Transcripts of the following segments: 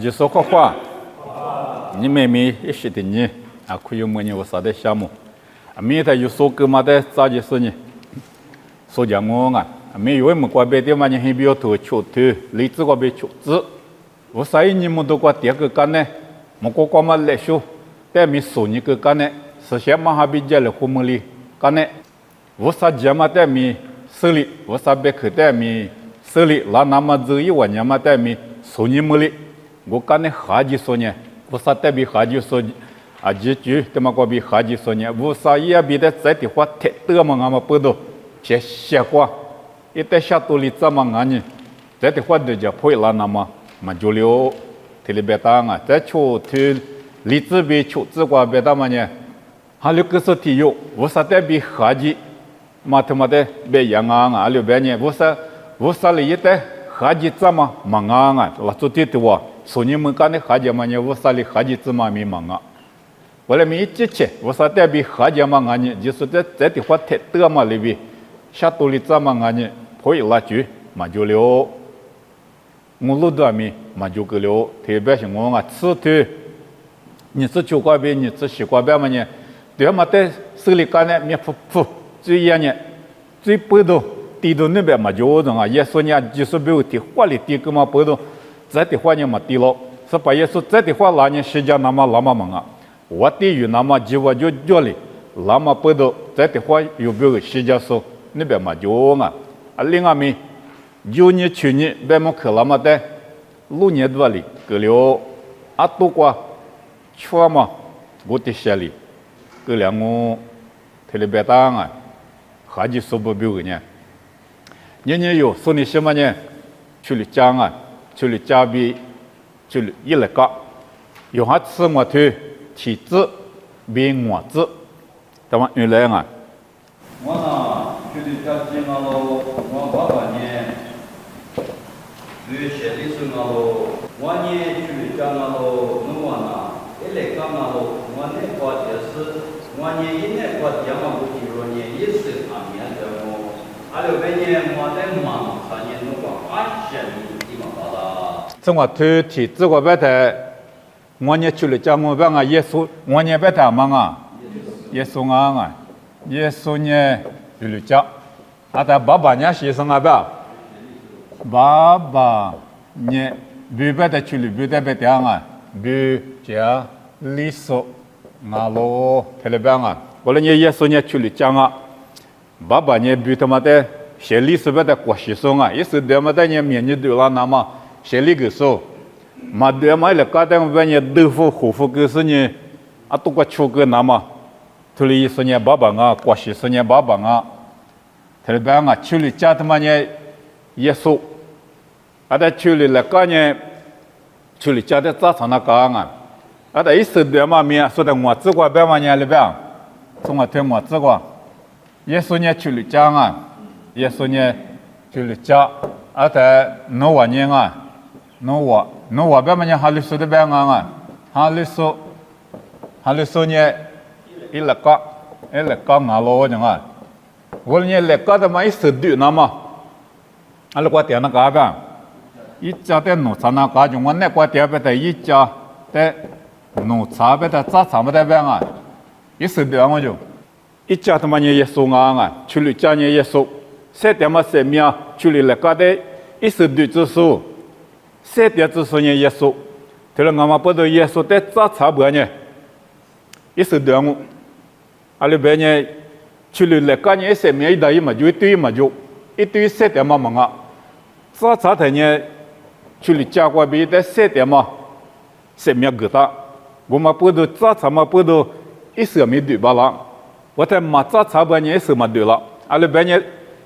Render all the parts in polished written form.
就说话，你妹妹也是的你，可以问你我啥的项目，明天有说个嘛的咋的事呢？说讲我没有我们过别的嘛，你还比较多出头，例子过别出资，我啥你们都过第二个干呢？我过嘛来说，但没说你个干呢，是些嘛还比较了后门里干呢，我啥节嘛但没手里，我啥别去但没手里，那么只一万年嘛但没说你们里。我干的哈几说呢，我啥代表哈几说几句，他妈个比哈几说呢，我啥也比的在的话太多嘛，俺们不都些些话，一旦下肚里怎么俺呢？在的话就叫破了那么就了，特别别当在出头里子比出子瓜别当嘛呢，还有个是体育，我啥代表哈几，嘛他妈的别样还有别呢，我啥里一旦哈几怎么我做的多。说你们干的哈家嘛呢？我啥里哈几子嘛没忙我来没一节去，我啥代表哈家嘛呢？就是在的话太多嘛里边，下肚里怎么呢？破一拉句嘛就了，我路都没嘛就个了，特别是我吃的，你是酒馆边，你是西瓜边嘛呢？对嘛在手里干的，没最样呢，最不多地都那边嘛就种也说呢，就是没有的花里地个嘛不多。在的话呢嘛低了，是把耶稣在的话那年时间那么忙我地狱那么几万就叫里，那么不多在的话有没有时间说那边嘛就另外面有年去年别么去那么的6年多里个了多过全嘛我的下里个两我特别大还是说不表呢，年有说你什么呢？去里讲就是加比，就是一来个，有下次我推体质变我子，怎么原来我呢，就是加进我爸爸呢，对学历史我呢就是讲我一来讲我那个就是我呢一那个地方不比如呢也是面的还有别呢我在忙啥呢安全。这我推体质我别的，我呢去了讲我别耶稣，我呢别的嘛耶稣耶稣呢就是讲，但爸爸呢是什么别？爸爸呢别的去了别的别讲历史咯，特别我了呢耶稣呢去了讲爸爸呢别他妈的写历史别的过西松也是他妈的呢面对了那么。写里个说，嘛对嘛了，搞得我们呢豆腐、胡腐个是呢，都个出个那么，土里是呢爸爸过去是呢爸爸特别去里家他妈呢耶稣，在去里了个呢，去里家的早上那个在一时对嘛面，说的我这个别嘛呢里边，从我听我这个，耶稣呢去里家耶稣呢去里家，在诺瓦年诺瓦别么呢？哈利说的别哈利说呢，一来个咯讲我呢来个的嘛一时对那么，了个点那个边，一家的农场那个就我那个点别的一家的农场别的早场别的边一时对我就一家他妈呢也说去了家呢也说，谁点嘛谁命去了来个的一时对之数。谁点子说呢？耶稣，对了，我们不都耶稣在早茶不呢？一时对我，里边呢，去了来个呢，一些面一大一嘛就一堆嘛就一堆谁点嘛忙早茶的呢，去了家过边的谁点嘛，谁面个大，我们不都早茶嘛不都一时没对吧啦？我在嘛早茶不呢一时嘛对了，里边呢，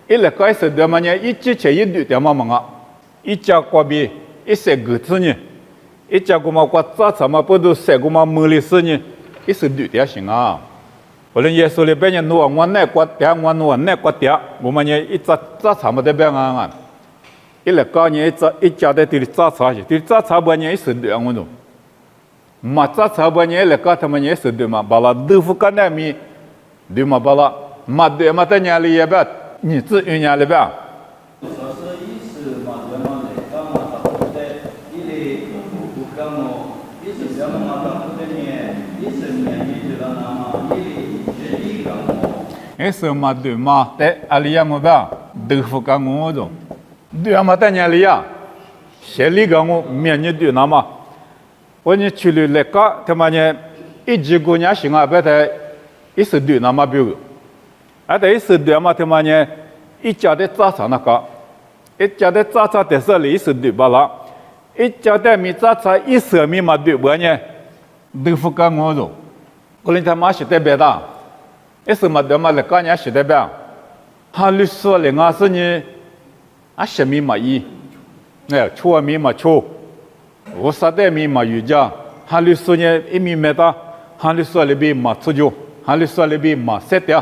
一来个一时对嘛呢，一之前一对点嘛忙一家过边。一些个子呢，一家我们过早茶嘛，不都晒我们门里事呢？一是对的行我们耶稣里边呢，我那个点，我那个点，我们呢一早茶嘛在边一来搞呢一家的对早茶去，对早茶不呢一是对我都，嘛早茶不呢来搞他们也是对嘛，把那豆腐干那米，对嘛把那嘛对嘛在家里也别，你自己家里边。Bukamo, isi jama mata kudenya, isi myanyi jila nama, ili jadi kamo. Ese ma de ma te alia mo ba de fu ka ngo do. De ma ta nya lia. Sheli ga ngo myan ni de na ma. Wo ni chu le ka te ma ne I ji go nya xing a ba te I se de na ma bi. A te I se de ma te ma ne I ja de za sa na ka. I ja de za za de se li I se de ba la. I ja de mi za za I se mi ma de ba ne. De fu ka ngo do. Ko len ta ma shi te be da. Ese ma de ma le ka nya shi de ba. Ha lu so le nga se ni a she mi ma yi. Ne chuo mi ma chuo. Wo sa de mi ma yu ja. Ha lu so ni I mi me da. Ha lu so le bi ma tsu ju. Ha lu so le bi ma se te.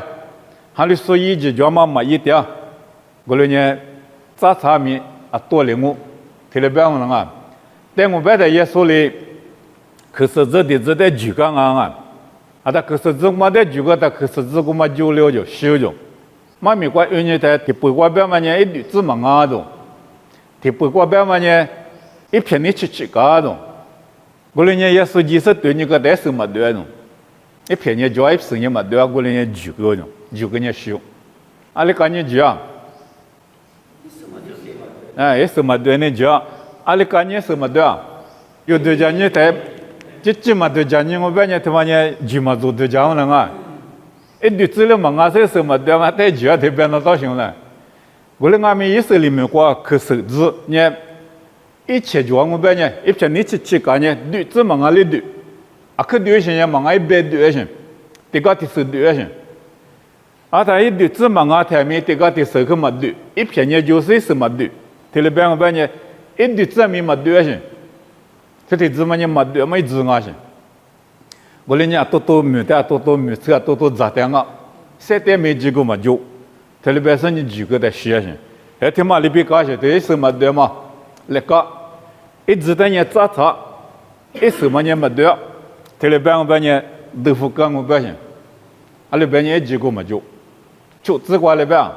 Ha lu so yi ji jo ma yi te. Go le ni za cha mi a to le ngu. Te le ba ng nga. De ngu ba de ye so le 可是这的这的举个啊，啊，他可是这么的举个，他可是这个嘛就了就修就，嘛美国人家在不过边嘛呢，一律子嘛啊都，不过边嘛呢，一片的吃个都，过来呢也是几十对你个得是嘛对种，一片呢就一是呢嘛对啊，过来呢举个种，举个呢修，啊，你看你举啊，哎，也是嘛对呢举啊，啊，你看你是嘛对啊，有对家你在。这嘛对家人我半夜他妈呢，就嘛做对家人啊，一对子了嘛，俺是什么对嘛，在家这边那高兴了。我们俺们意识里面过可是子呢，一切就我半夜一片你去干呢，对子嘛俺里对，啊可对些呢嘛俺一百对些，这个第四对些，啊他一对子嘛俺台面这个第四个嘛对，一片呢就是什么对，这里边我半夜一对子面嘛对些。这里子嘛呢嘛对嘛子啊些，我们呢多米的多米车多杂点啊，三点没几个嘛就，这里边是你几个的学些，还他妈里边搞些，这是嘛对嘛，那个一直在呢杂杂，一是嘛呢嘛对，这里边我们呢豆腐干我边些，啊里边呢几个嘛就只管里边。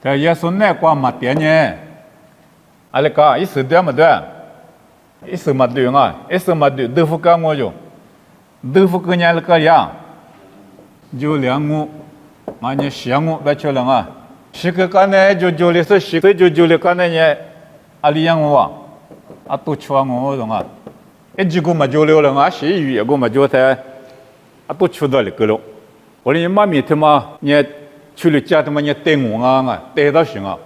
这耶稣那光嘛点呢？阿里个一时对嘛对？一时嘛对啊，一时嘛对，豆腐干我就，豆腐跟人那个样，就两我，嘛呢香我别吃了啊，是个干呢就的是是个就的干呢，阿里样我啊都吃我懂啊，一几个嘛就了啊，是鱼一个嘛就在，啊都吃到了个了，我的妈咪他妈呢。去了家他妈呢带我啊，带到行啊！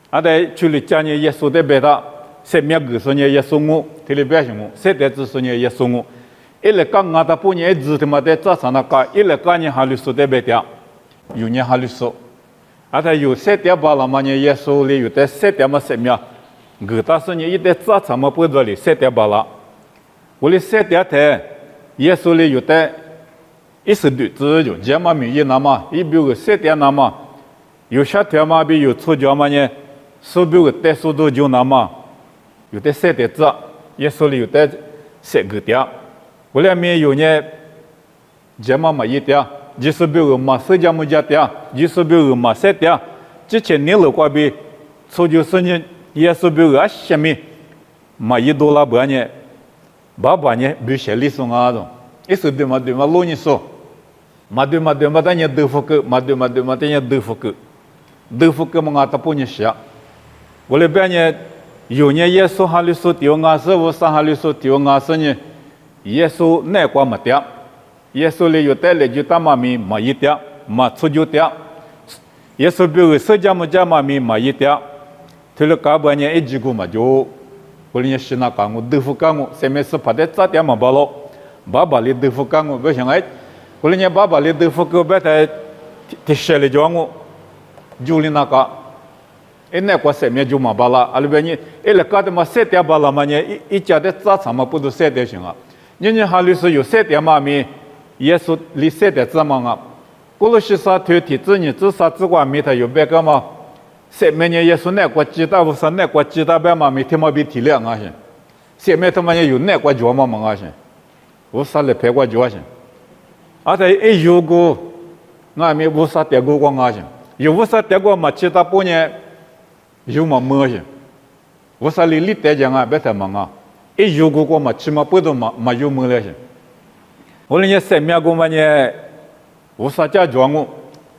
啊，在去了家呢，耶稣在别他，三面个说呢耶稣我，他里边行我，三代子说呢耶稣我，一来刚啊他半年一直他妈在早上那个，一来刚呢哈律说在别的，有呢哈律说，啊他有三代把了嘛呢耶稣里有在三代嘛三面，个他说呢一在早上嘛不着里三代把了，我里三代台耶稣里有在。一时对子就这么名义那么，一比个三点那么，有些条嘛比有错脚嘛呢，手比个带速度就那么，有的三点子，也手里有的三个点，我两面有呢，这么嘛一点，就是比个嘛手脚么加点，就是比个嘛三点，之前年老过比，错就是呢，也是比个下面嘛一多了不呢，爸爸呢比些里送啊种。一时对嘛罗尼说，嘛对嘛但也豆腐个，嘛对但也豆腐个嘛他不呢写，我那边呢有呢耶稣哈里说丢啊是我上哈里说丢啊是呢，耶稣那挂嘛点，耶稣里有带来就大妈咪嘛一点，嘛出就点，耶稣比如社交么家嘛咪嘛一点，他了搞半年一几个嘛就，我呢是那讲我豆腐干我，上面是拍的早点嘛罢了。爸爸里豆腐干我不想哎，后来呢爸爸里豆腐干不太提写了叫我，就里那个，那个上面就嘛罢了，阿里边呢，那搞的嘛三点罢了嘛呢，一家的早餐嘛不都三点行啊？人哈里是有三点嘛咪，耶稣里三点子嘛啊，过了些啥团体子呢，至少只管没他有别个嘛，上面呢耶稣那个鸡蛋不是那个鸡蛋白嘛，每天嘛比体谅啊些。下面他妈也有那过脚嘛嘛些，我啥来拍过脚些，而且一有个俺们无啥点过光啊些，有无啥点过嘛其他半年有嘛么些，无啥里里带讲啊别太忙啊，一有个嘛起码不都嘛有么了些，我那下面个嘛呢，无啥家脚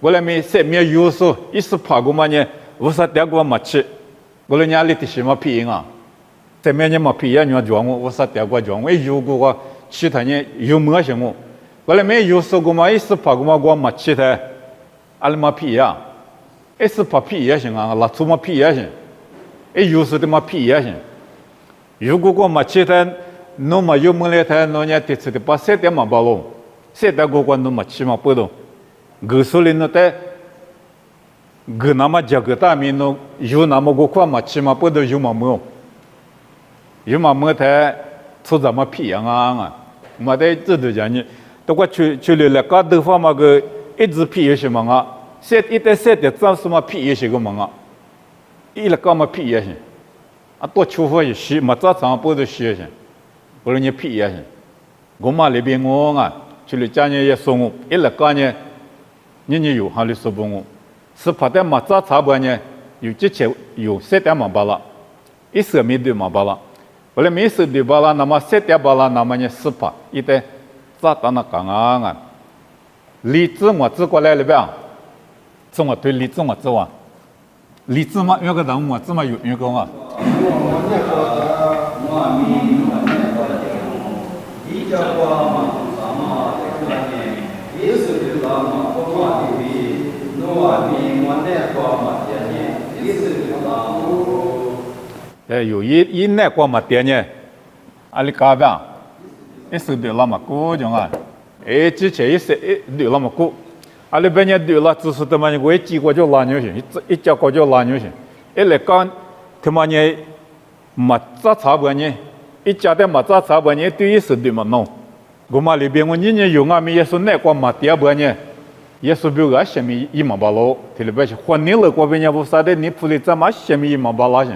我来没下面有时一时爬过嘛呢，无啥点过嘛吃，我那家里的什么皮啊？在面前嘛皮也娘讲我啥点过讲我有个其他人有么些我来没有时个嘛一时爬过嘛我嘛其他，阿拉嘛皮呀，一时爬皮也行啊，拉出嘛皮也行，有时的嘛皮也行，如果我嘛其他，侬嘛有么来他侬家第次的把7点嘛包喽，7点个侬嘛起码不动。个手里头在个那么这个大米侬有那么个块嘛，起码不都有嘛么？有嘛么他出怎么皮样啊？没得这都讲你，都过去了搞地方嘛个一直皮有什么啊？一代7点早什么皮有些个么啊？一了搞嘛皮也行，啊多出发也行，嘛早上不都行行，不然你皮也行。我嘛那边我啊，去了家人也送我，一了搞呢。你有哈里说不我，是怕的嘛？早差不呢？有之前有7点嘛巴拉，一时没对嘛巴拉，后来没时对巴拉，那么7点巴拉，那么呢是怕一代早到那讲啊，荔枝我指过来了呗，这我对荔枝我指完，荔枝嘛有个人我指嘛有个啊。有一那过嘛点呢，阿里嘎巴，一手对了嘛过种啊，之前一对了嘛过，阿里边呢对了，只是他妈呢我几个就拉牛行，一家个就拉牛行，一来讲他妈呢嘛早差不呢，一家的嘛早差不呢对一手对嘛弄，我嘛里边我年有俺们也是那过嘛点不呢。也是比如个下面一毛八喽，提了白些，换你了过边呢不啥的，你铺里怎么下面一毛八拉些？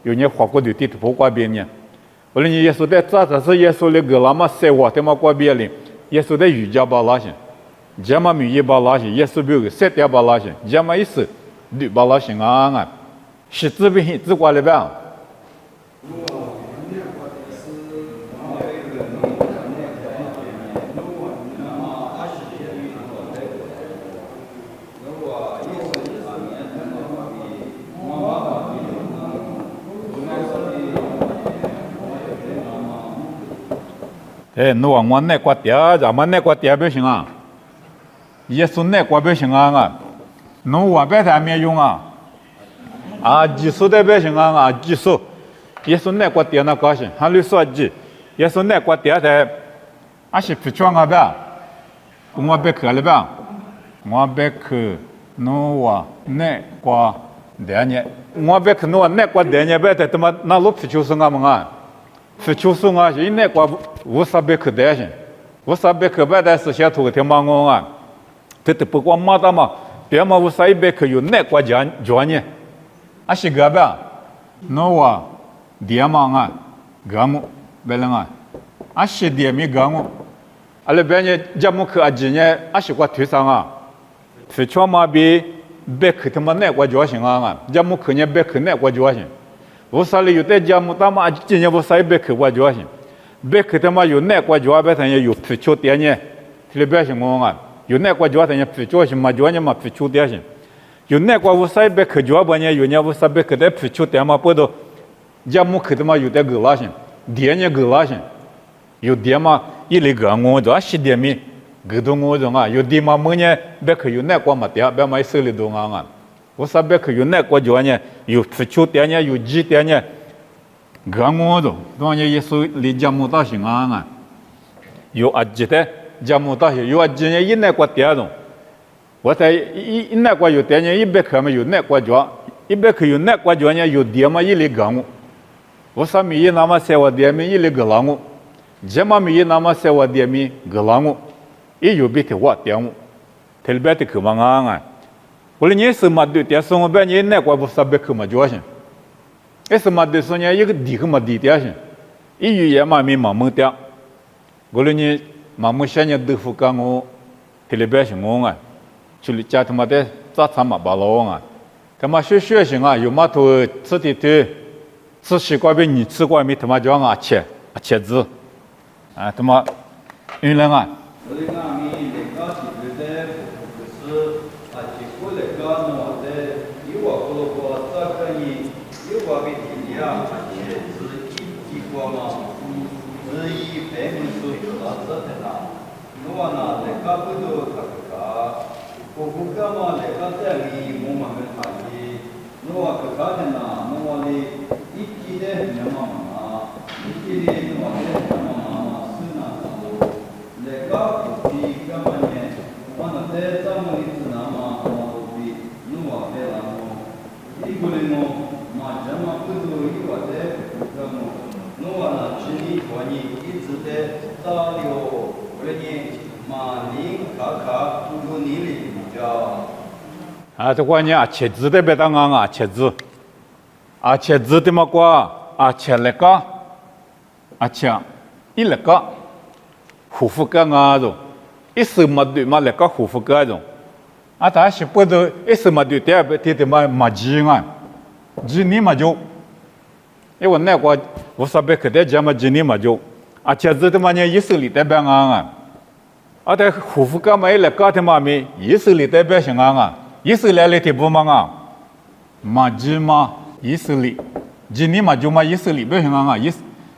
有人花过的地图过边呢，后来你也是在咋子是也是那个那么生活他妈过边哩，也是在瑜伽巴拉些，这么米一巴拉些，也是比如个7点巴拉些，这么意思2巴拉些啊，是这边只过来呗。侬我那过点，咱们那过点不行啊，也是那过不行啊，侬我白他没用啊，技术的不行啊，技术也是那过点那高兴，还有说技，也是那过点的，是不错啊呗，我别去了呗，我别去，侬我那过点呢，我别去侬那过点呢，别他妈那路不就是我们啊？是就是啊，现在过无啥别可担心，无啥别可别的是些土天忙我啊，这不光马达嘛，别嘛无啥一别可有那国家呢，是个呗，侬我点忙啊，个么别人啊，是点没个么，那边呢，这么可今年是过推上啊，是全嘛比别可他妈那国家行啊，这么可呢别可那国家行。我啥里有在家么？他妈今年我啥也别去过家去，别去他妈有那过家别他也有皮球点呢，里边是我啊，有那过家他也皮球是嘛家呢嘛皮球点是，有那过我啥也别去家不呢？有呢我啥别去在皮球点嘛不都，家么去他妈有在个拉些，点呢个拉些，有点嘛一里个我这10点米，个都我这啊，有点嘛么呢别去有那过嘛点，别买手里头啊。我啥别去有那国家呢？有皮球点呢，有鸡点呢，个我都，当然也是离家母大行啊，有阿吉的家母大行，有阿吉呢一那国点中，我在一那国有点呢，一别去嘛有那国家，一别去有那国家呢有点嘛一里个我啥米一那么些我点米一里个啷我，这么米一那么些我点米个啷我，一有别的我点我，特别的去嘛啊。我你是嘛对点生活边你那怪不啥别去嘛交心，是嘛对说呢一个地去嘛地点心，一语言嘛，咪盲目掉，我了你盲目想你豆腐干我，特别别行我啊，处理家他妈的早餐嘛巴老啊，他妈学行啊，有嘛头吃的多，吃西瓜比你吃瓜咪他妈叫啊切子，啊他妈，原来啊。我哋啱面嚟講是佢哋不是啊，結果嚟講我哋有話嗰個這個你有話俾你呀，而且是一個嘛，是以白民主來做的啦。我話呢，嚟講不都他個，我個嘛嚟講在你冇乜問題。我話個的呢，我話你一記得你媽媽，一記得你話你媽媽是哪個？내가 우리 가만히 만나대 자문이 나마 우리 누가 되라고 이거는 마지막 그도 이와대 그러면 누가나 진이 관이 있을때 따리오 그러니 많이 각각 누구니 자啊，这关键啊，切子的别当啊，切子，啊切子的嘛瓜，啊切那个，啊切一那个。护肤干啊种，一手嘛对嘛那个护肤干种，啊，但是不都一手嘛对，第二天嘛急啊，急你嘛就，因为那个我上边可得讲嘛急你嘛就，啊，其实他妈呢一手里代表啊，啊，但护肤干嘛那个他妈咪一手里代表什么啊？一手来的不嘛啊，嘛急嘛一手里，急你嘛就嘛一手里不什么啊？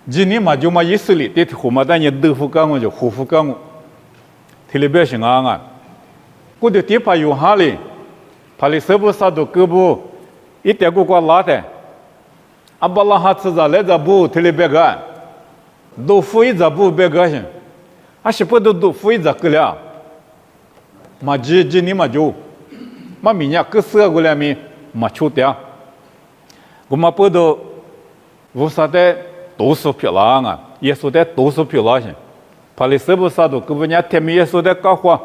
今年嘛就嘛意思里，对后嘛但你豆腐干我就护肤干我，特别行啊！我的地方有哈哩，怕你手不杀到胳膊，一点个瓜拉的，阿巴拉哈吃着来着不特别个，豆腐一着不别个行，阿是不都豆腐一着个了，嘛今年嘛就，嘛明年个十个来咪嘛出掉，我嘛不都，我啥的。都是漂亮啊！耶稣的都是漂亮些，怕你是不是都根本人天命耶稣的搞话，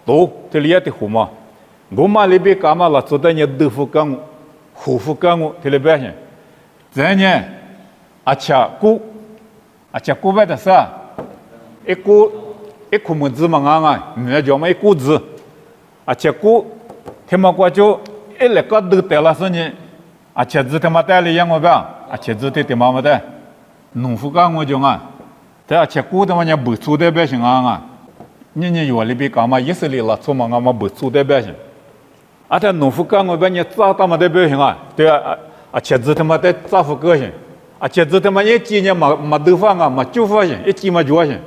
都这里也得护嘛。我嘛里边干嘛了？做的你豆腐干我，护肤干我，这里边些。这呢，而且古外的是，一库么子嘛啊，你叫么一股子，而且他妈过就一那个都带了是呢，而且子他妈带了养我吧，而且子他妈的。农夫干我讲啊，但且古的嘛人不出的百姓啊，你原里边干嘛意思里了，出嘛俺们不出的百姓，啊，但农夫干我把你咋他妈的百姓啊，对啊，且子他妈的咋副个性，且子他妈一几年没豆饭啊，没酒饭行，一几没酒行，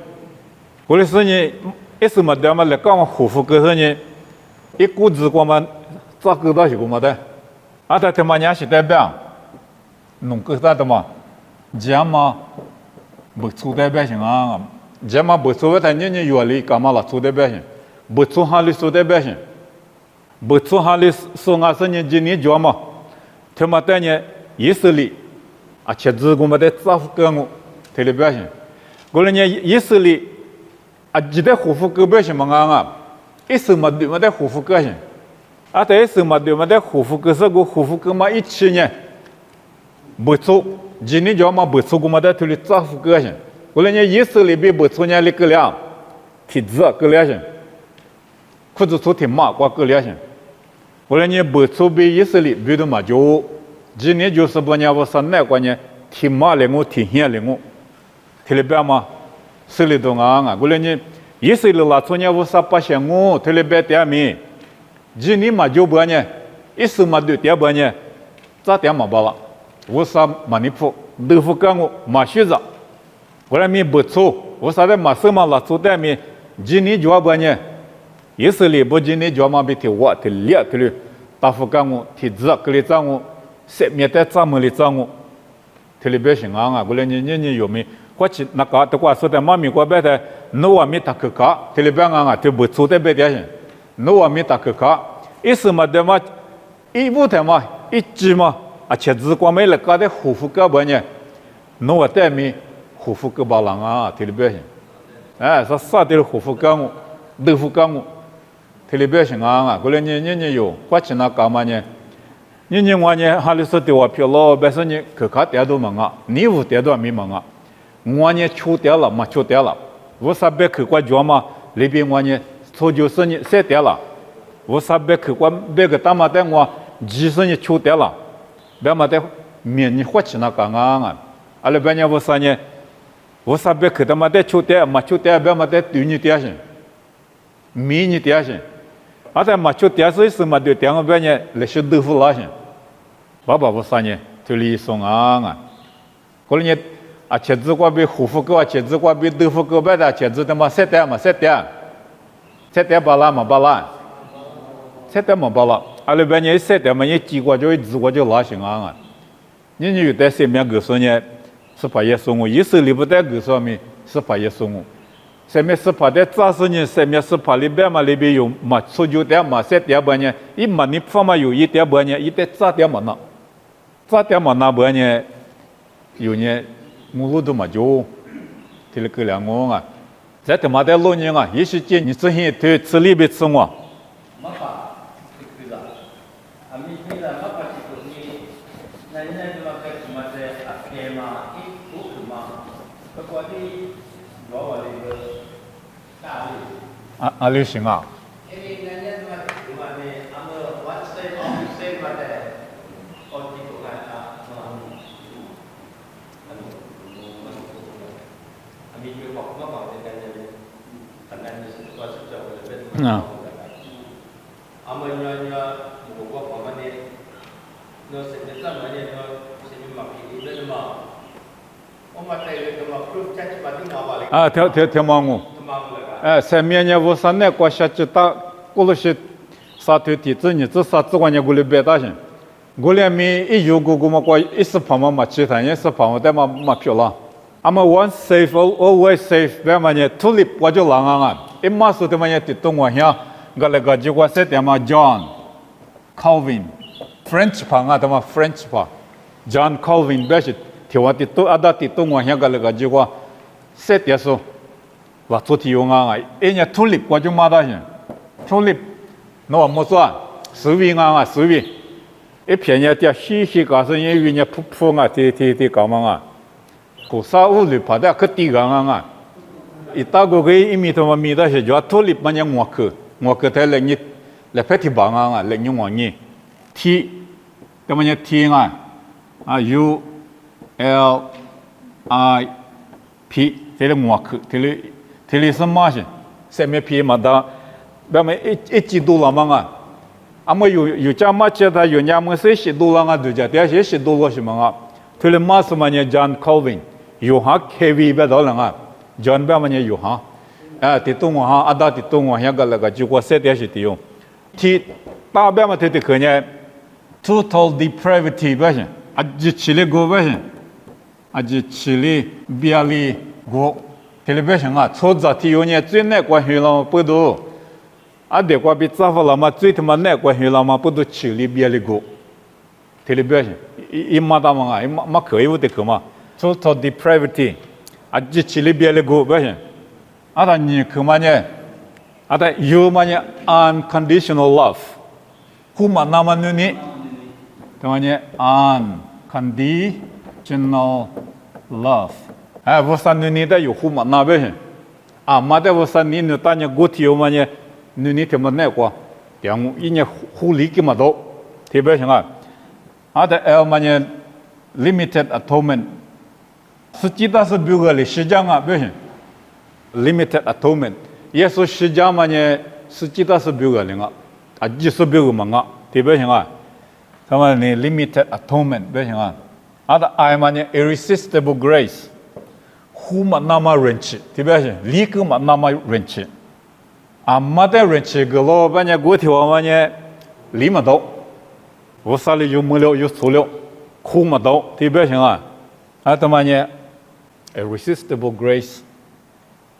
或者是你一时没得嘛来干我护肤个是呢，一股子过嘛咋个到是过嘛的，啊，但他妈人是代表，农个啥的嘛。这嘛不出代表性啊！这嘛不出，但你原理干嘛了出代表性？不出哈里出代表性，不出哈里说俺是你今年做嘛？他妈的呢，意思里啊，确实我们的造福跟我特别表现。过了呢，意思里啊，记得护肤个表现嘛啊，一手嘛对嘛的护肤个性，啊，对一手嘛对嘛的护肤个是个护肤个嘛一起呢，不出。今年叫嘛不出，我们在土里造福个性，过来呢意思里边不出呢里个了，体质个了性，裤子出挺马挂个了性，过来呢不出比意思里比的嘛就，今年就是把呢我上那个呢挺马嘞我挺险嘞我，特别嘛，手里头啊，过来呢意思里拉出呢我啥把些我特别点名，今年嘛就把呢，意思嘛对点把呢，咋点嘛罢了。我啥马尼普豆腐干我马须子，后来咪不错，我啥的马什么拉出的咪，今年就把呢，意思里不今年就嘛比提我提烈提了，大夫干我提子个里脏我，色面的脏么里脏我，提里别行啊，后来你有没？或者那个的话说的妈咪过别的，侬话咪打个卡，提里别啊，提不错的别的行，侬话咪打个卡，意思嘛的嘛，一步的嘛，一句嘛。啊，确实光没了搞的护肤个不呢，侬我带咪护肤个巴郎啊，特别行，哎，说啥的护肤个我，豆腐个我，特别行啊，过来你有，或者那干嘛呢？你我呢，哈里说的话漂亮，但是你可卡点都忙啊，你无点都没忙啊，我呢出掉了没出掉了，我啥别去过家嘛，里边我呢初就是呢删掉了，我啥别去过别个他妈的我就是呢出掉了，别嘛的面呢活起那个啊，阿拉别呢我啥呢，我啥别去他妈的出掉没出掉，别嘛的对你掉些，米你掉些，阿在没出掉所以是嘛对掉我别呢来学豆腐拉些，爸爸我啥呢？就里送啊，过了呢，啊，茄子瓜比胡腐糕，茄子瓜比豆腐糕别的，茄子他妈7点嘛7点，7点巴拉嘛巴拉，7点嘛巴拉，阿拉边呢7点嘛，一鸡瓜就一只瓜就拉行啊，你有在上面告诉呢，是把耶稣我，一手里不带告诉面是把耶稣我，上面是把的扎实呢，上面是把里边嘛里边有嘛19点嘛7点半呢，一嘛你放嘛有1点半呢，一点8点嘛那。咋点嘛那边呢？有呢，目录都没就，听了个两个啊，在他妈的老年啊，也许见你之前对吃里边吃我。没法，这个，啊，没啦，没法这个你，那就嘛在什么在啊天嘛，一不是嘛，不过的，老话那个大力。啊，流行啊。因为人家什么什么的，俺们one side of side嘛的。啊，听忙我。上面呢，我上那过下去打，过了些沙头地子，你这啥子玩意过来别大些。我俩面一有个嘛过10盘嘛其他人10盘我带嘛票了。阿么 one safe always safe， 别嘛呢tulip 我就浪啊，一马说的嘛呢地动我下，个那个就我说的嘛 John Calvin French 盘啊，他妈 French 盘 John Calvin 别是听我地动阿达地动我下个那个就我说的说，我做题用啊，一呢 tulip 我就马到些 tulip， 那我没说随便啊随便。一片呢，点稀稀搞是因为呢扑啊，提搞嘛啊，古沙屋里爬的可低个啊，一大个个一米多嘛米的是叫土里嘛呢我去在那来拍提棒啊，来你我你 T， 那么呢 T 啊 U L I P， 这里我去，这里什么些？上面 P 嘛的，那么一季度了嘛啊。阿么有家嘛觉得有伢么是10多了啊，对家，但是10多了什么啊？他们马什么呢 ？John Calvin， 有哈 KV 别到了啊 ，John 别么呢有哈，地动我哈，阿达地动我那个那个就过7点是地用，提大别么他可呢 ，total depravity 不是，啊就起来过不是，啊就起来别里过，他们不行啊，错着提用呢最难关系了不多。啊，这个比早发了嘛，最他妈难关系了嘛，不都去里边里过，这里边一马大嘛啊，一马可以我得去嘛，total depravity， 啊，就去里边里过不行，啊，他你去嘛呢？啊，他有嘛呢 ？unconditional love， 胡嘛那么呢？他嘛呢 ？unconditional love， 哎，我三年的有胡嘛那不行，啊，嘛的我3年的大家过去有嘛呢？你怎么那个？两一年护理干嘛都，特别什么？啊，的 L 嘛呢 ，limited atonement， 实际上是标个的，实际上啊，不行 ，limited atonement， 耶稣实际上嘛呢，实际上是标个的啊，就是标个嘛啊，特别什么？他们呢 limited atonement， 不行啊，啊的 I 嘛呢 irresistible grace， 呼嘛那么人气，特别是立刻嘛那么人气。啊，没得人去个老板呢，过条嘛呢，理没到，我啥里又没了又错了，苦没到，特别行啊，啊，他妈呢 ，irresistible grace，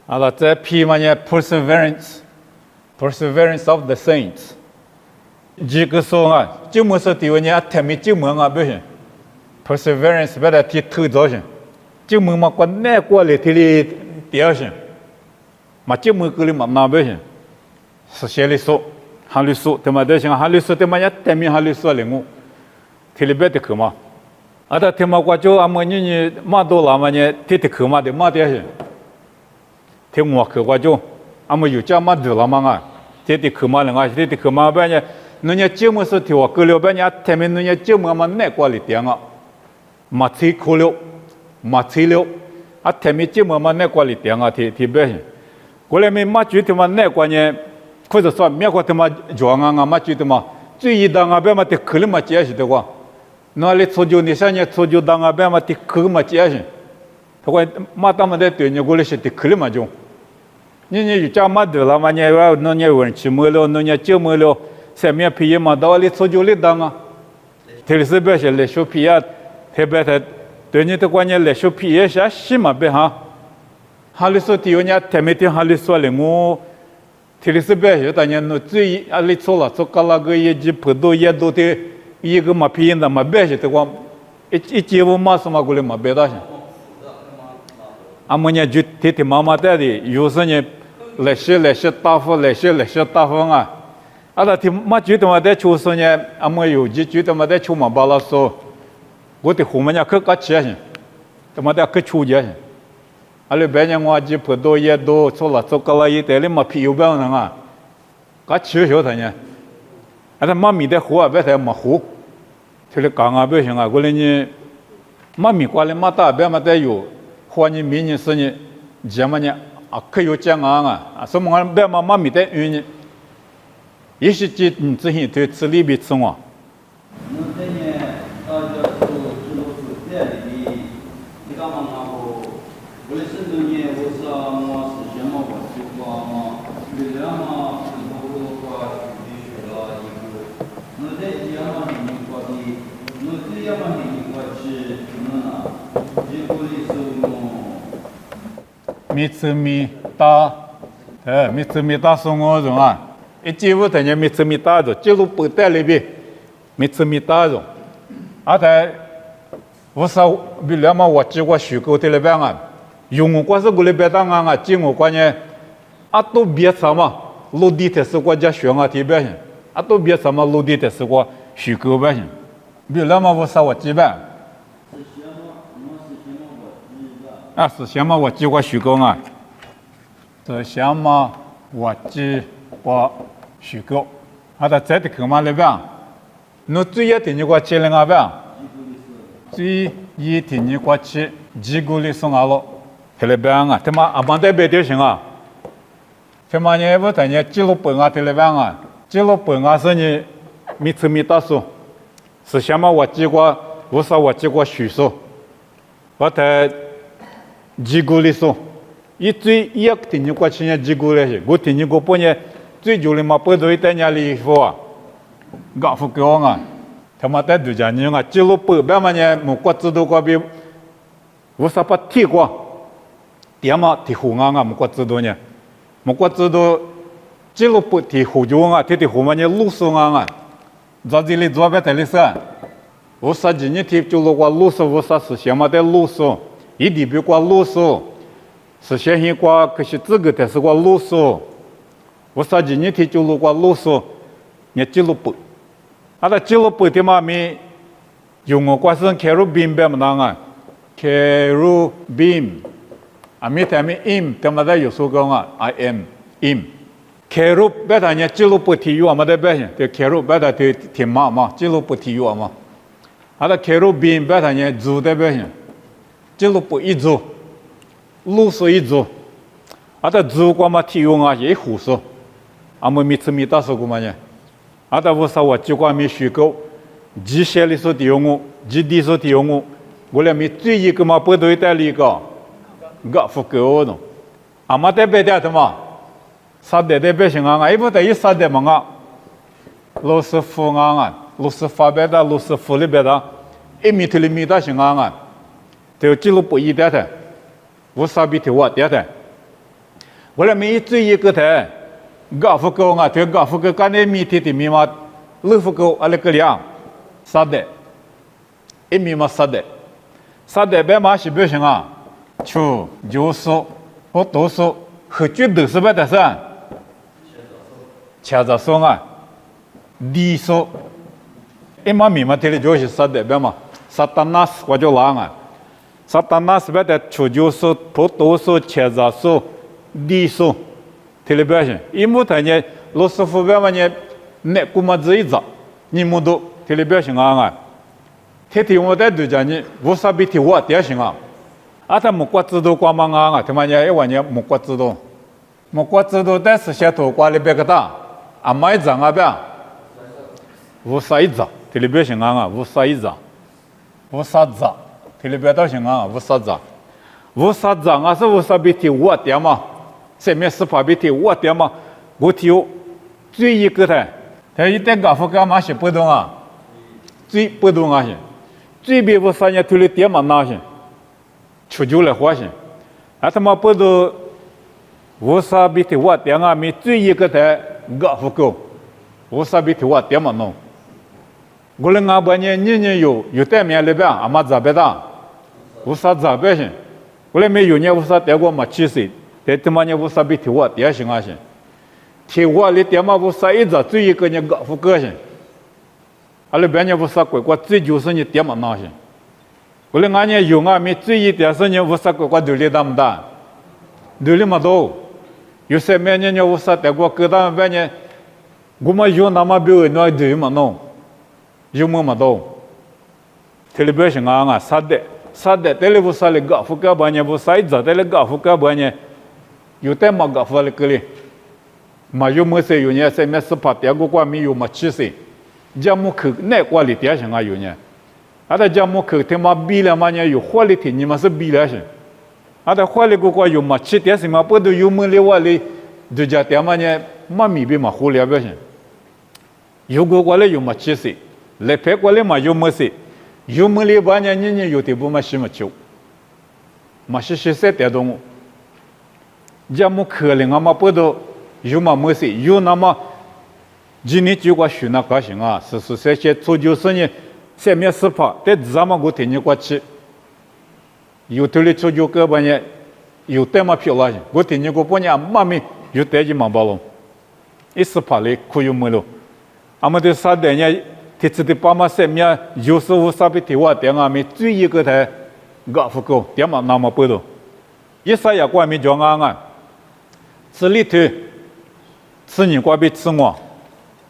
啊，那这 P 嘛呢 ，perseverance of the saints， 这个说啊，就么说地方呢，他们就么啊不行 ，perseverance 不得提头早行，就么嘛过难过来提里第二行，嘛就么个里嘛那不行。是写的书，哈律书，他妈的像哈律书，他妈也对面哈律书领我，提里边的去嘛，啊，他天马过就阿么你马多了嘛呢？天天去嘛的马的是，天我去过就阿么有家马多了嘛啊，天天去嘛了啊，天天去嘛半呢，人家节目是听我过了半呢，他们人家节目嘛难过了点啊，马车去了，马车了，啊，他们节目嘛难过了点啊，天半是，过来没马就他妈难过呢，或者说美国他妈装啊马就他妈。最一当啊，别嘛的去了嘛解释的话，那里出就你想呢，出就当啊，别嘛的去嘛解释，他说嘛他们在对你过来是的去了嘛就，你有家嘛得了嘛，你要那你问去没了，那你就没了，上面皮嘛到里出就里当啊，特是别是来修皮啊，特别他对你的关键来修皮也是西嘛别哈，哈里说的有呢，他们听哈里说了我。特是别是当年那最阿里错了，做搞那个业绩不多也多的，一个嘛便宜的嘛别是的话，一节目嘛什么过来嘛别大些。阿么呢就天天妈妈带的，有时呢来些大夫来些大夫啊，阿拉听嘛觉得嘛在出生呢，阿么有几觉得嘛在出嘛巴拉说，我的后面呢可搞起来些，他妈在可出去些。阿里别人我就不多也多，做了做搞了一代里嘛皮有病人啊，搞取消他呢，啊他妈咪的活啊别他没活，就是讲啊不行啊，过来呢，妈咪过来嘛大别嘛得有，或你明年是呢，什么呢啊可有讲啊，什么别嘛妈咪的原因，也是这之前对吃里边吃嘛。那这呢，大家都是在里，你干嘛我？为什么呢？我说嘛是什么？我就说嘛，为了嘛，我话必须了一个。那在这样嘛，你说的，那这样嘛，你说是那，结果的时候嘛。米吃米大，米吃米大送我种啊，一节目等于米吃米大种，记录不带里边，米吃米大种，啊他，我说为了嘛，我结果虚构的那边啊。用我关是过来别当啊，进我关呢，啊都别什么，陆地的是国家选啊提别行，啊都别什么陆地的是国虚构别行，别那么我说我几百，啊是什么我计划虚构啊，是什么我计划虚构，啊他在的干嘛那边，那最一天你过去了那边，最一天你过去，几个里送啊了。特别边啊，他妈阿帮在别地行啊，他妈呢不等于记录本啊，特别边啊，记录本啊是你米吃米大数，是什么我记过，我说我记过虚数，我在几个里数，一最一天你过去呢几个里是，我天你过半年最久的嘛不到一代年里服啊，搞不够啊，他妈在度假呢啊，记录本边嘛呢，我国知道过比，我说不提过。点嘛提湖岸啊，我知道呢，我知道记录不提湖州啊，提湖嘛呢路上啊，在这里做别的事，我说今年提就路过路上，我说是什么的路上，一地别过路上，是先先过可是这个的是过路上，我说今年提就路过路上，你记录不，啊，那记录不的嘛没，用我关是开入边边么当啊，开入边。啊，米他们 im， 他们在有说讲啊 ，I am im， 开入别他呢记录不体育嘛的别些，对开入别他对天马嘛，记录不体育嘛，啊，他开入边别他呢做的别些，记录不一做，路数一做，啊，他做过嘛体育啊也胡说，啊，我米吃米大说过嘛呢，啊，他我说我结果没虚构，机械里说的用我，机地说的用我来没最一个嘛不对带里个。个不够喏，阿妈在别的什么，啥的在别行啊，一不得一啥的嘛啊，老师傅啊，老师发别的，老师傅里别的，一米头里米大行啊，就记录不一的的，我啥比头我的，我来没最一个的，个不够啊，就个不够，干那米头的米嘛，路不够，阿拉个量，啥的，一米嘛啥的，啥的别嘛是不行啊。就就是或读书和绝对是别的噻，切着说啊，低说，一嘛米嘛这里就是啥的别嘛，撒旦那是我就拉啊，撒旦那是别的求救数、普度数、切杂数、地数，特别表现。一木头呢，罗斯福别嘛呢，那古嘛子一早，你木都特别表现啊。天天我在对讲呢，无啥比提我点行啊。啊，他木瓜制度光芒啊，他妈呢，一万年木瓜制度，木瓜制度但是些头瓜里别个大，啊买涨啊别，无啥一涨，特别表现啊，无啥一涨。无啥涨，特别到行啊，无啥涨，无啥涨啊，是无啥比提我点嘛？上面是怕比提我点嘛？我提有最一个的，他一旦搞副干嘛是不动啊？最不动啊是，最比无啥人推了点嘛那是，出就来花是，啊他妈不动，无啥比提我点啊？没最一个的搞副够，无啥比提我点嘛弄？我们阿伯呢，年有带面里边，阿妈咋别的，无啥咋别行。我们没有呢，无啥带过嘛气势，但他妈呢无啥比提我点行啊行。提我里点嘛无啥一直最一个呢高富个行。阿里边呢无啥乖乖最就是呢点嘛那行。我们俺呢有俺没最一点是呢无啥乖乖独立大么大，独立嘛多。有些面呢无啥带过各大边呢，我们有那么表那独立嘛弄。有么么多，特别是啊，啥的，这里不啥的搞副干部呢，不啥一早这里搞副干部呢，有带么搞副的个哩，嘛有么些有呢，上面是怕点个关没有么气势，家么口那管理点上啊有呢，啊他家么口他妈比了嘛呢有活力的，你们是比了是，啊他活力个个有么气点什么不都有么哩话哩，就家点嘛呢，嘛米比嘛活力不行，有个个哩有么气势。来拍过来嘛有么事？有么里把人有的不嘛什么球，嘛是在带动我。要么可能啊嘛不都有嘛么事？有那么今年就个选那个行啊，是这些做就是呢，下面是怕，但咱们我听你过去，有的哩做就个把呢，有带嘛票了，我听你过把呢妈咪有带起嘛包了，一是怕嘞可有么了，俺们的啥的呢？这次的爸妈上面就是无啥比提我点啊，没最一个台搞不够，点嘛那么不多，一啥也关没讲啊，吃里头吃你瓜比吃我，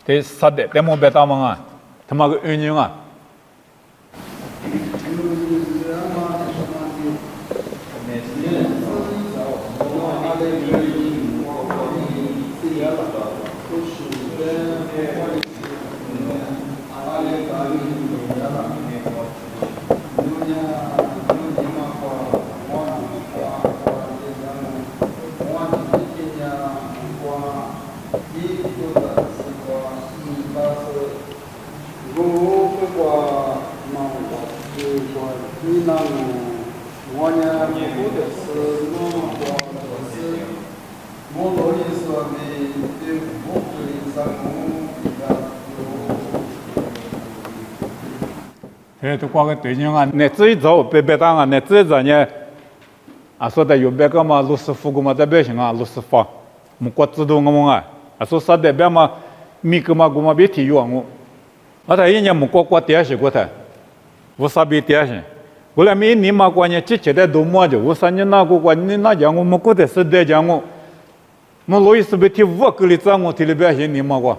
这啥的点么别打嘛啊，他妈个恩人啊。都挂个对象啊，那这一早别当啊，那这一早呢，啊说的有别个嘛，罗斯福个嘛在别行啊，罗斯福，木瓜制度我们啊，啊说啥的别嘛，米个嘛我嘛别提有我，啊他一年木瓜点是过他，我啥别点是，我来没你嘛过呢，之前的都么就，我啥你那个过你那讲我木过的是的讲我，我罗伊是别提我个里讲我提了别行你嘛过，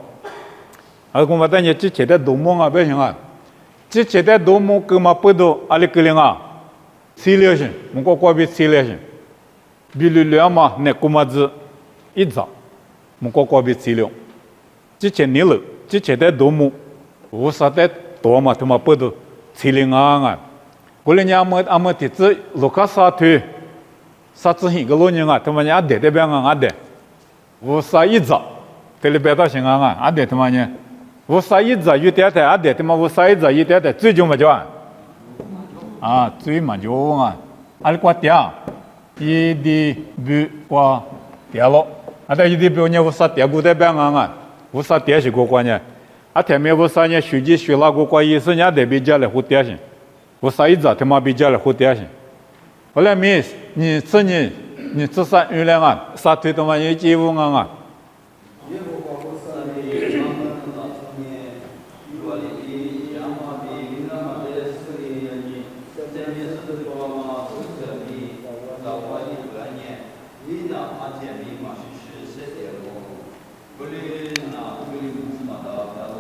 啊我嘛等你之前的都么啊别行啊。之前的都么个嘛不都阿里个零啊，治疗性，我个个别治疗性，比如两嘛那个嘛子一早，我个个别治疗。之前你了，之前的都么，无啥的多嘛，他妈不都治疗啊？过来年阿么的这卢卡萨推，啥子一个老人啊，他妈伢得的边啊得，无啥一早，这里别到行啊，阿得他妈呢。无啥一直有点的，阿得他妈无啥一直有点的，最终嘛就啊，最嘛就啊，阿里挂点，一的不挂点了，阿他一的不呢无啥点过的边啊，无啥点是过关呢，阿前面无啥呢，手机学那个关意思呢，得比较来互点些，无啥一直他妈比较来互点些，后来没你这啥原来啊，啥推他妈有业务啊。阿姐米嘛是谁的哦？不哩那不哩不是嘛的，然后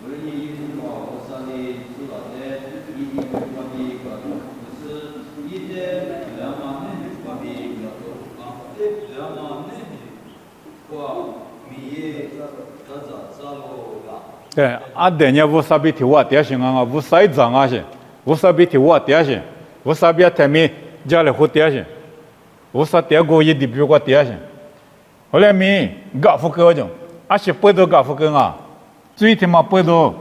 不哩你是嘛，我上的知道的，一点关闭个不是一点两万呢，关闭个都啊，一两万呢，我米也咋路个？对，阿爹呢无啥比提我爹行啊，无啥脏啊些，无啥比提我爹行，无啥比他们家里好爹行，无啥爹过一地比我爹行。后来米搞副高中，阿些不都搞副高啊，最他妈不都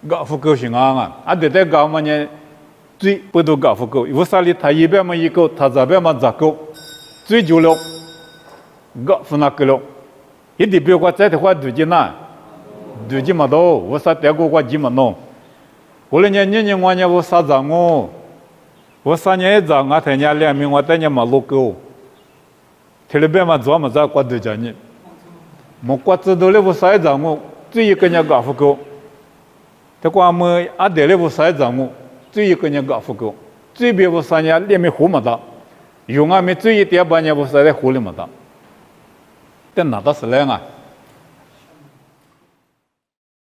搞副高行啊，阿爹在搞嘛呢，最不都搞副高，无啥里他一边嘛一个，他这边嘛这个，最久了搞副那个了，一地比我在的话对劲呐。对劲嘛都，我啥德国国际嘛弄，后来年我呢我啥脏哦，我啥年脏啊，他年两名我在年嘛路狗，他那边嘛做嘛在国对劲呢，莫国知道了我啥脏哦，最一个人搞不够，他光么阿得了我啥脏哦，最一个人搞不够，最别我啥年两名活嘛的，用俺们最一点半年我啥在活里嘛的，但哪到是来啊？